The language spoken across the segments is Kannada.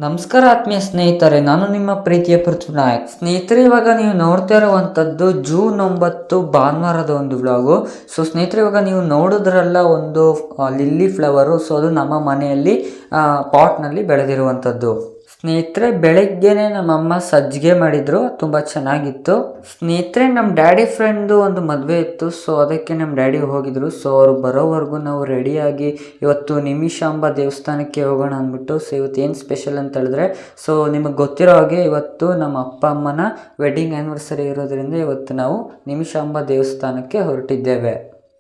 ನಮಸ್ಕಾರ ಆತ್ಮೀಯ ಸ್ನೇಹಿತರೆ, ನಾನು ನಿಮ್ಮ ಪ್ರೀತಿಯ ಪೃಥ್ವಿನಾಯಕ್. ಸ್ನೇಹಿತರೆ, ಇವಾಗ ನೀವು ನೋಡ್ತಾ ಇರುವಂಥದ್ದು ಜೂನ್ 9 ಭಾನುವಾರದ ಒಂದು ವ್ಲಾಗು. ಸ್ನೇಹಿತರೆ, ಇವಾಗ ನೀವು ನೋಡಿದ್ರಲ್ಲ ಒಂದು ಲಿಲ್ಲಿ ಫ್ಲವರು. ಅದು ನಮ್ಮ ಮನೆಯಲ್ಲಿ ಪಾಟ್ನಲ್ಲಿ ಬೆಳೆದಿರುವಂಥದ್ದು. ಸ್ನೇಹಿತರೆ, ಬೆಳಗ್ಗೆನೆ ನಮ್ಮಮ್ಮ ಸಜ್ಜಿಗೆ ಮಾಡಿದ್ರು, ತುಂಬ ಚೆನ್ನಾಗಿತ್ತು. ಸ್ನೇಹಿತರೆ, ನಮ್ಮ ಡ್ಯಾಡಿ ಫ್ರೆಂಡ್ದು ಒಂದು ಮದುವೆ ಇತ್ತು. ಅದಕ್ಕೆ ನಮ್ಮ ಡ್ಯಾಡಿ ಹೋಗಿದ್ರು. ಅವರು ಬರೋವರೆಗೂ ನಾವು ರೆಡಿಯಾಗಿ ಇವತ್ತು ನಿಮಿಷಾಂಬ ದೇವಸ್ಥಾನಕ್ಕೆ ಹೋಗೋಣ ಅಂದ್ಬಿಟ್ಟು. ಇವತ್ತು ಏನು ಸ್ಪೆಷಲ್ ಅಂತ ಹೇಳಿದ್ರೆ, ನಿಮಗೆ ಗೊತ್ತಿರೋ ಹಾಗೆ ಇವತ್ತು ನಮ್ಮ ಅಪ್ಪ ಅಮ್ಮನ ವೆಡ್ಡಿಂಗ್ ಆ್ಯನಿವರ್ಸರಿ ಇರೋದ್ರಿಂದ ಇವತ್ತು ನಾವು ನಿಮಿಷಾಂಬ ದೇವಸ್ಥಾನಕ್ಕೆ ಹೊರಟಿದ್ದೇವೆ.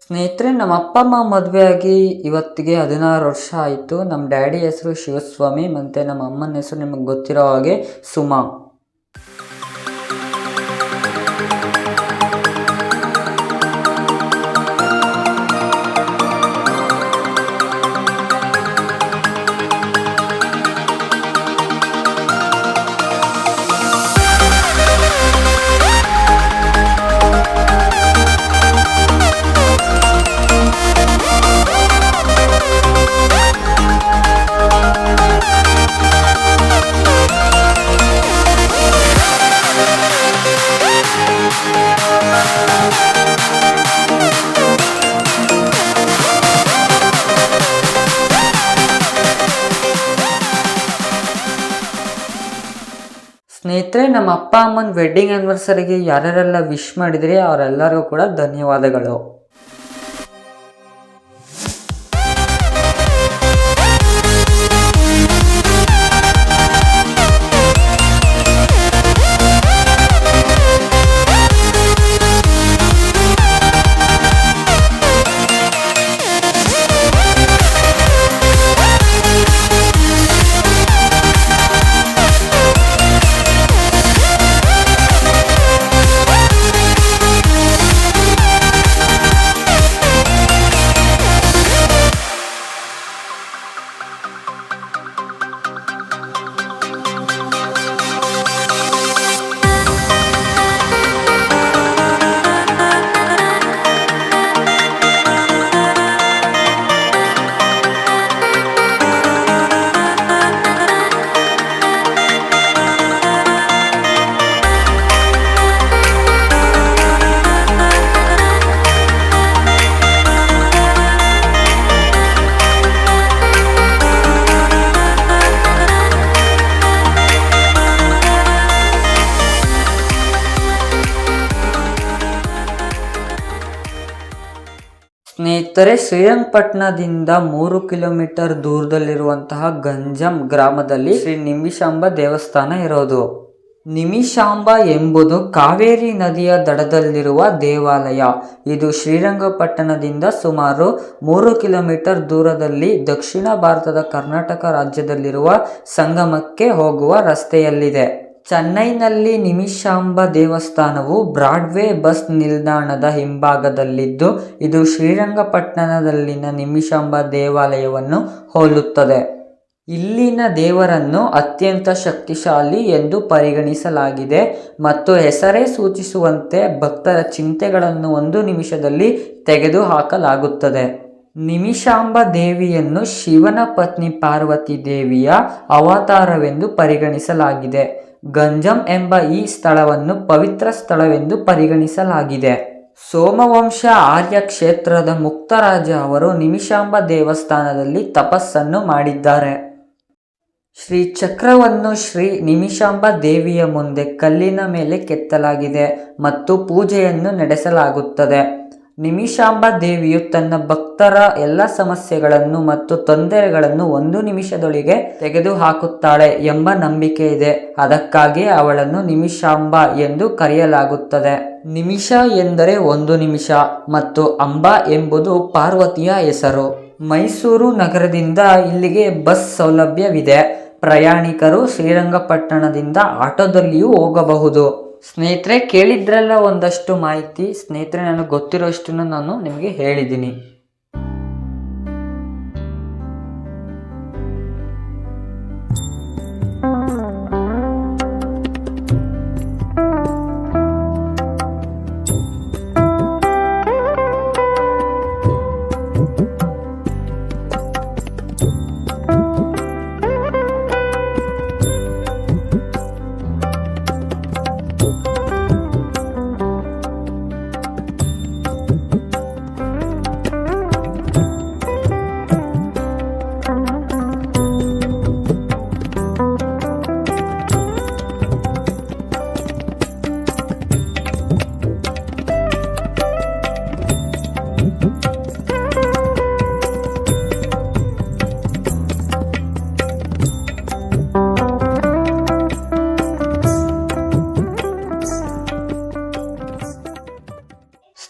ಸ್ನೇಹಿತರೆ, ನಮ್ಮ ಅಪ್ಪ ಅಮ್ಮ ಮದುವೆ ಆಗಿ ಇವತ್ತಿಗೆ 16 ವರ್ಷ ಆಯಿತು. ನಮ್ಮ ಡ್ಯಾಡಿ ಹೆಸರು ಶಿವಸ್ವಾಮಿ, ಮತ್ತು ನಮ್ಮ ಅಮ್ಮನ ಹೆಸರು ನಿಮಗೆ ಗೊತ್ತಿರೋ ಹಾಗೆ ಸುಮಾ. ಸ್ನೇಹಿತರೆ, ನಮ್ಮ ಅಪ್ಪ ಅಮ್ಮನ ವೆಡ್ಡಿಂಗ್ ಆ್ಯನಿವರ್ಸರಿಗೆ ಯಾರ್ಯಾರೆಲ್ಲ ವಿಶ್ ಮಾಡಿದ್ರಿ ಅವರೆಲ್ಲರಿಗೂ ಕೂಡ ಧನ್ಯವಾದಗಳು. ಸ್ನೇಹಿತರೆ, ಶ್ರೀರಂಗಪಟ್ಟಣದಿಂದ 3 ಕಿಲೋಮೀಟರ್ ದೂರದಲ್ಲಿರುವಂತಹ ಗಂಜಂ ಗ್ರಾಮದಲ್ಲಿ ಶ್ರೀ ನಿಮಿಷಾಂಬ ದೇವಸ್ಥಾನ ಇರೋದು. ನಿಮಿಷಾಂಬ ಎಂಬುದು ಕಾವೇರಿ ನದಿಯ ದಡದಲ್ಲಿರುವ ದೇವಾಲಯ. ಇದು ಶ್ರೀರಂಗಪಟ್ಟಣದಿಂದ ಸುಮಾರು 3 ಕಿಲೋಮೀಟರ್ ದೂರದಲ್ಲಿ ದಕ್ಷಿಣ ಭಾರತದ ಕರ್ನಾಟಕ ರಾಜ್ಯದಲ್ಲಿರುವ ಸಂಗಮಕ್ಕೆ ಹೋಗುವ ರಸ್ತೆಯಲ್ಲಿದೆ. ಚೆನ್ನೈನಲ್ಲಿ ನಿಮಿಷಾಂಬ ದೇವಸ್ಥಾನವು ಬ್ರಾಡ್ವೇ ಬಸ್ ನಿಲ್ದಾಣದ ಹಿಂಭಾಗದಲ್ಲಿದ್ದು, ಇದು ಶ್ರೀರಂಗಪಟ್ಟಣದಲ್ಲಿನ ನಿಮಿಷಾಂಬ ದೇವಾಲಯವನ್ನು ಹೋಲುತ್ತದೆ. ಇಲ್ಲಿನ ದೇವರನ್ನು ಅತ್ಯಂತ ಶಕ್ತಿಶಾಲಿ ಎಂದು ಪರಿಗಣಿಸಲಾಗಿದೆ ಮತ್ತು ಹೆಸರೇ ಸೂಚಿಸುವಂತೆ ಭಕ್ತರ ಚಿಂತೆಗಳನ್ನು 1 ನಿಮಿಷದಲ್ಲಿ ತೆಗೆದುಹಾಕಲಾಗುತ್ತದೆ. ನಿಮಿಷಾಂಬ ದೇವಿಯನ್ನು ಶಿವನ ಪತ್ನಿ ಪಾರ್ವತಿ ದೇವಿಯ ಅವತಾರವೆಂದು ಪರಿಗಣಿಸಲಾಗಿದೆ. ಗಂಜಂ ಎಂಬ ಈ ಸ್ಥಳವನ್ನು ಪವಿತ್ರ ಸ್ಥಳವೆಂದು ಪರಿಗಣಿಸಲಾಗಿದೆ. ಸೋಮವಂಶ ಆರ್ಯ ಕ್ಷೇತ್ರದ ಮುಕ್ತರಾಜ ಅವರು ನಿಮಿಷಾಂಬ ದೇವಸ್ಥಾನದಲ್ಲಿ ತಪಸ್ಸನ್ನು ಮಾಡಿದ್ದಾರೆ. ಶ್ರೀ ಚಕ್ರವನ್ನು ಶ್ರೀ ನಿಮಿಷಾಂಬ ದೇವಿಯ ಮುಂದೆ ಕಲ್ಲಿನ ಮೇಲೆ ಕೆತ್ತಲಾಗಿದೆ ಮತ್ತು ಪೂಜೆಯನ್ನು ನಡೆಸಲಾಗುತ್ತದೆ. ನಿಮಿಷಾಂಬ ದೇವಿಯು ತನ್ನ ಭಕ್ತರ ಎಲ್ಲ ಸಮಸ್ಯೆಗಳನ್ನು ಮತ್ತು ತೊಂದರೆಗಳನ್ನು 1 ನಿಮಿಷದೊಳಗೆ ತೆಗೆದುಹಾಕುತ್ತಾಳೆ ಎಂಬ ನಂಬಿಕೆ ಇದೆ. ಅದಕ್ಕಾಗಿ ಅವಳನ್ನು ನಿಮಿಷಾಂಬ ಎಂದು ಕರೆಯಲಾಗುತ್ತದೆ. ನಿಮಿಷ ಎಂದರೆ 1 ನಿಮಿಷ ಮತ್ತು ಅಂಬ ಎಂಬುದು ಪಾರ್ವತಿಯ ಹೆಸರು. ಮೈಸೂರು ನಗರದಿಂದ ಇಲ್ಲಿಗೆ ಬಸ್ ಸೌಲಭ್ಯವಿದೆ. ಪ್ರಯಾಣಿಕರು ಶ್ರೀರಂಗಪಟ್ಟಣದಿಂದ ಆಟೋದಲ್ಲಿಯೂ ಹೋಗಬಹುದು. ಸ್ನೇಹಿತರೆ, ಕೇಳಿದ್ರಲ್ಲ ಒಂದಷ್ಟು ಮಾಹಿತಿ. ಸ್ನೇಹಿತರೆ, ನನಗೆ ಗೊತ್ತಿರೋಷ್ಟನ್ನು ನಾನು ನಿಮಗೆ ಹೇಳಿದ್ದೀನಿ.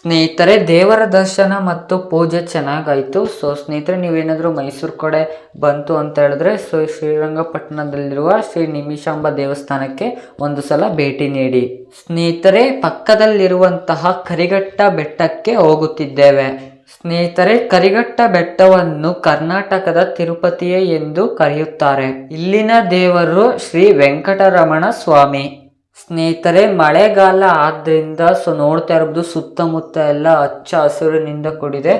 ಸ್ನೇಹಿತರೆ, ದೇವರ ದರ್ಶನ ಮತ್ತು ಪೂಜೆ ಚೆನ್ನಾಗಾಯಿತು. ಸೊ ಸ್ನೇಹಿತರೆ, ನೀವೇನಾದರೂ ಮೈಸೂರು ಕಡೆ ಬಂತು ಅಂತ ಹೇಳಿದ್ರೆ ಶ್ರೀರಂಗಪಟ್ಟಣದಲ್ಲಿರುವ ಶ್ರೀ ನಿಮಿಷಾಂಬ ದೇವಸ್ಥಾನಕ್ಕೆ ಒಂದು ಸಲ ಭೇಟಿ ನೀಡಿ. ಸ್ನೇಹಿತರೆ, ಪಕ್ಕದಲ್ಲಿರುವಂತಹ ಕರಿಘಟ್ಟ ಬೆಟ್ಟಕ್ಕೆ ಹೋಗುತ್ತಿದ್ದೇವೆ. ಸ್ನೇಹಿತರೆ, ಕರಿಘಟ್ಟ ಬೆಟ್ಟವನ್ನು ಕರ್ನಾಟಕದ ತಿರುಪತಿಯೇ ಎಂದು ಕರೆಯುತ್ತಾರೆ. ಇಲ್ಲಿನ ದೇವರು ಶ್ರೀ ವೆಂಕಟರಮಣ ಸ್ವಾಮಿ. ಸ್ನೇಹಿತರೆ, ಮಳೆಗಾಲ ಆದ್ರಿಂದ ನೋಡ್ತಾ ಇರ್ಬೋದು ಸುತ್ತಮುತ್ತ ಎಲ್ಲ ಹಚ್ಚ ಹಸಿರಿನಿಂದ ಕೂಡಿದೆ.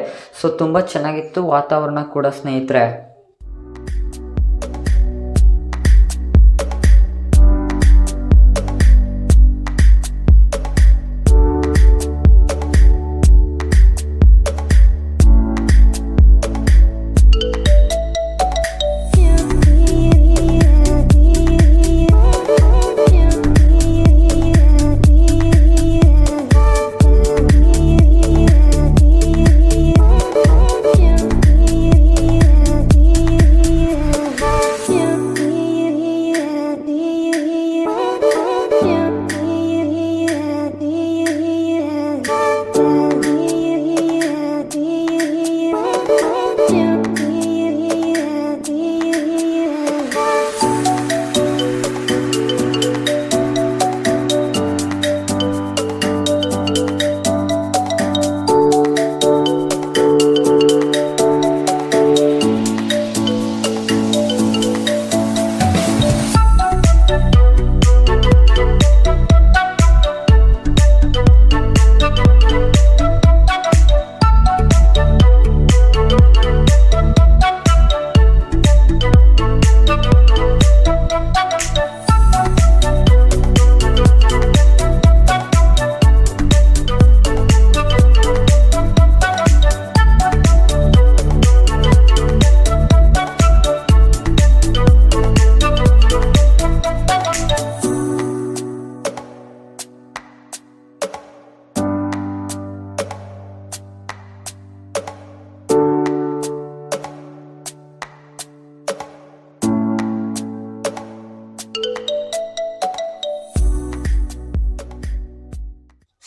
ತುಂಬ ಚೆನ್ನಾಗಿತ್ತು ವಾತಾವರಣ ಕೂಡ ಸ್ನೇಹಿತರೆ.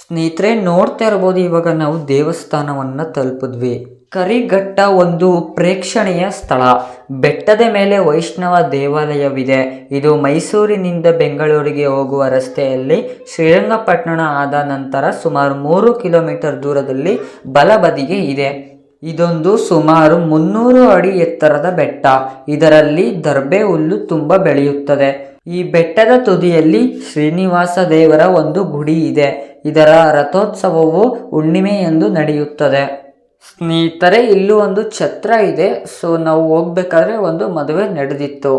ಸ್ನೇಹಿತರೆ, ನೋಡ್ತಾ ಇರ್ಬೋದು ಇವಾಗ ನಾವು ದೇವಸ್ಥಾನವನ್ನು ತಲುಪಿದ್ವಿ. ಕರಿಘಟ್ಟ ಒಂದು ಪ್ರೇಕ್ಷಣೀಯ ಸ್ಥಳ. ಬೆಟ್ಟದ ಮೇಲೆ ವೈಷ್ಣವ ದೇವಾಲಯವಿದೆ. ಇದು ಮೈಸೂರಿನಿಂದ ಬೆಂಗಳೂರಿಗೆ ಹೋಗುವ ರಸ್ತೆಯಲ್ಲಿ ಶ್ರೀರಂಗಪಟ್ಟಣ ಆದ ನಂತರ ಸುಮಾರು 3 ಕಿಲೋಮೀಟರ್ ದೂರದಲ್ಲಿ ಬಲಬದಿಗೆ ಇದೆ. ಇದೊಂದು ಸುಮಾರು 300 ಅಡಿ ಎತ್ತರದ ಬೆಟ್ಟ. ಇದರಲ್ಲಿ ದರ್ಬೆ ಹುಲ್ಲು ತುಂಬ ಬೆಳೆಯುತ್ತದೆ. ಈ ಬೆಟ್ಟದ ತುದಿಯಲ್ಲಿ ಶ್ರೀನಿವಾಸ ದೇವರ ಒಂದು ಗುಡಿ ಇದೆ. ಇದರ ರಥೋತ್ಸವವು ಹುಣ್ಣಿಮೆಯಂದು ನಡೆಯುತ್ತದೆ. ಸ್ನೇಹಿತರೆ, ಇಲ್ಲೂ ಒಂದು ಛತ್ರ ಇದೆ. ನಾವು ಹೋಗ್ಬೇಕಾದ್ರೆ ಒಂದು ಮದುವೆ ನಡೆದಿತ್ತು.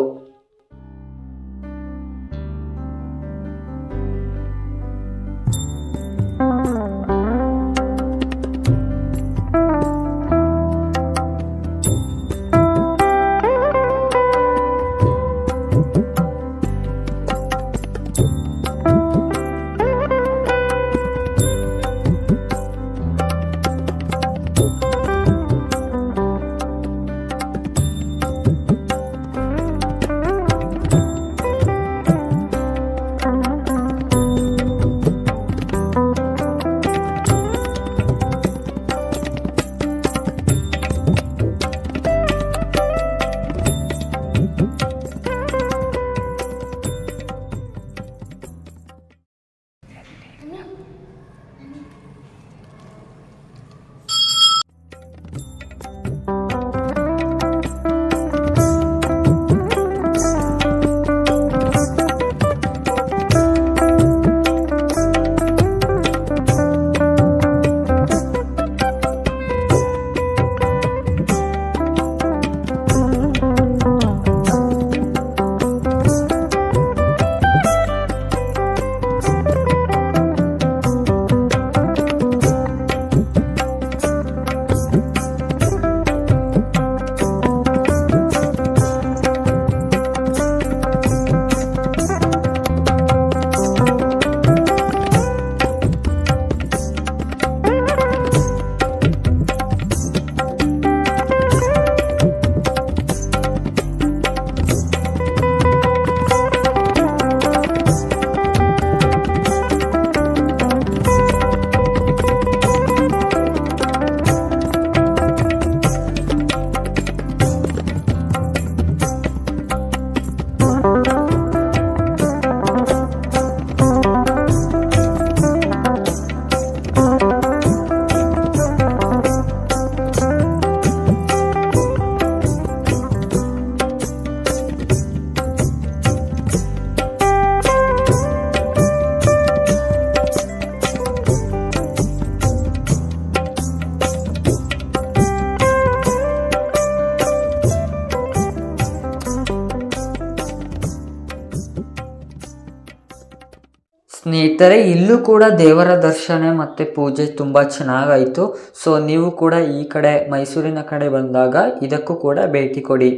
ಸ್ನೇಹಿತರೆ, ಇಲ್ಲೂ ಕೂಡ ದೇವರ ದರ್ಶನ ಮತ್ತು ಪೂಜೆ ತುಂಬ ಚೆನ್ನಾಗಾಯಿತು. ಸೊ ನೀವು ಕೂಡ ಈ ಕಡೆ ಮೈಸೂರಿನ ಕಡೆ ಬಂದಾಗ ಇದಕ್ಕೂ ಕೂಡ ಭೇಟಿ ಕೊಡಿ.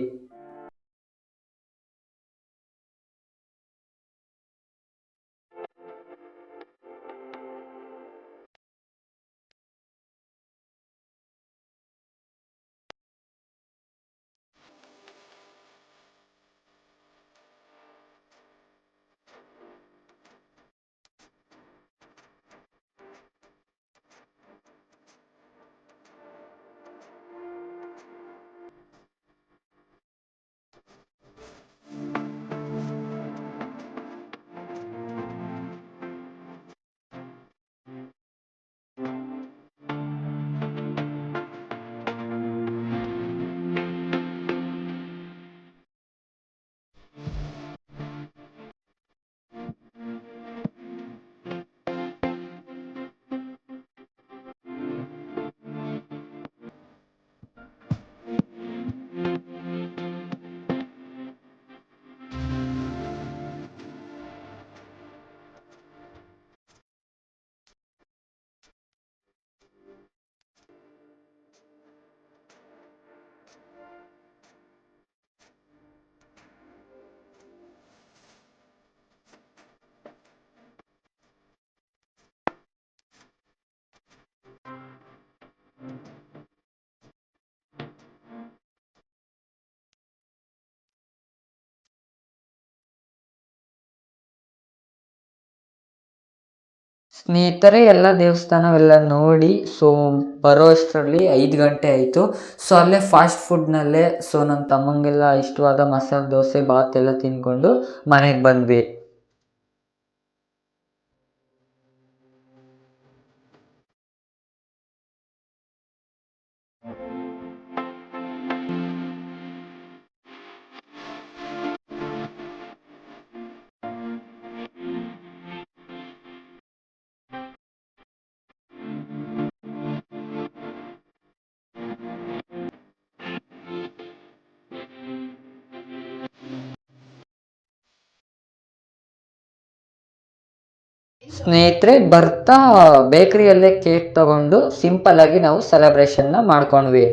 ಸ್ನೇಹಿತರೆ, ಎಲ್ಲ ದೇವಸ್ಥಾನವೆಲ್ಲ ನೋಡಿ ಸೊ ಬರೋ ಅಷ್ಟರಲ್ಲಿ 5 ಗಂಟೆ ಆಯಿತು. ಸೊ ಅಲ್ಲೇ ಫಾಸ್ಟ್ ಫುಡ್ನಲ್ಲೇ ಸೊ ನನ್ನ ತಮ್ಮಂಗೆಲ್ಲ ಇಷ್ಟವಾದ ಮಸಾಲೆ ದೋಸೆ ಬಾತ್ ಎಲ್ಲ ತಿಂದ್ಕೊಂಡು ಮನೆಗೆ ಬಂದ್ವಿ. ಸ್ನೇಹಿತರೆ, ಬರ್ತಾ ಬೇಕರಿಯಲ್ಲೇ ಕೇಕ್ ತಗೊಂಡು ಸಿಂಪಲ್ ಆಗಿ ನಾವು ಸೆಲೆಬ್ರೇಷನ್ನ ಮಾಡ್ಕೊಂಡ್ವಿ.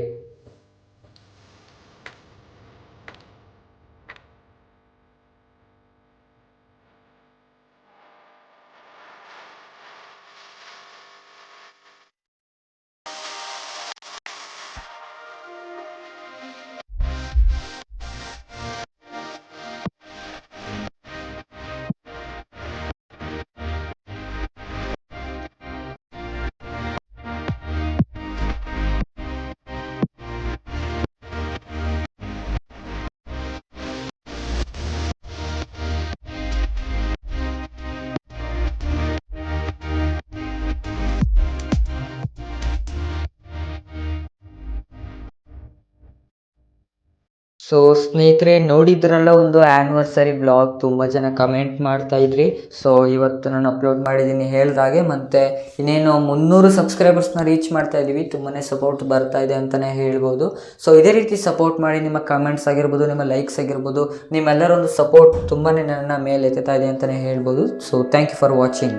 ಸೊ ಸ್ನೇಹಿತರೆ, ನೋಡಿದ್ರಲ್ಲ ಒಂದು ಆ್ಯನಿವರ್ಸರಿ ವ್ಲಾಗ್. ತುಂಬ ಜನ ಕಮೆಂಟ್ ಮಾಡ್ತಾ ಇದ್ರಿ. ಸೊ ಇವತ್ತು ನಾನು ಅಪ್ಲೋಡ್ ಮಾಡಿದ್ದೀನಿ ಹೇಳ್ದಾಗೆ. ಮತ್ತು ಇನ್ನೇನು 300 ಸಬ್ಸ್ಕ್ರೈಬರ್ಸ್ನ ರೀಚ್ ಮಾಡ್ತಾ ಇದ್ದೀವಿ. ತುಂಬಾ ಸಪೋರ್ಟ್ ಬರ್ತಾ ಇದೆ ಅಂತಲೇ ಹೇಳ್ಬೋದು. ಸೊ ಇದೇ ರೀತಿ ಸಪೋರ್ಟ್ ಮಾಡಿ. ನಿಮ್ಮ ಕಮೆಂಟ್ಸ್ ಆಗಿರ್ಬೋದು, ನಿಮ್ಮ ಲೈಕ್ಸ್ ಆಗಿರ್ಬೋದು, ನಿಮ್ಮೆಲ್ಲರೊಂದು ಸಪೋರ್ಟ್ ತುಂಬಾ ನನ್ನ ಮೇಲೆ ಎತ್ತಾ ಇದೆ ಅಂತಲೇ ಹೇಳ್ಬೋದು. So thank you for watching.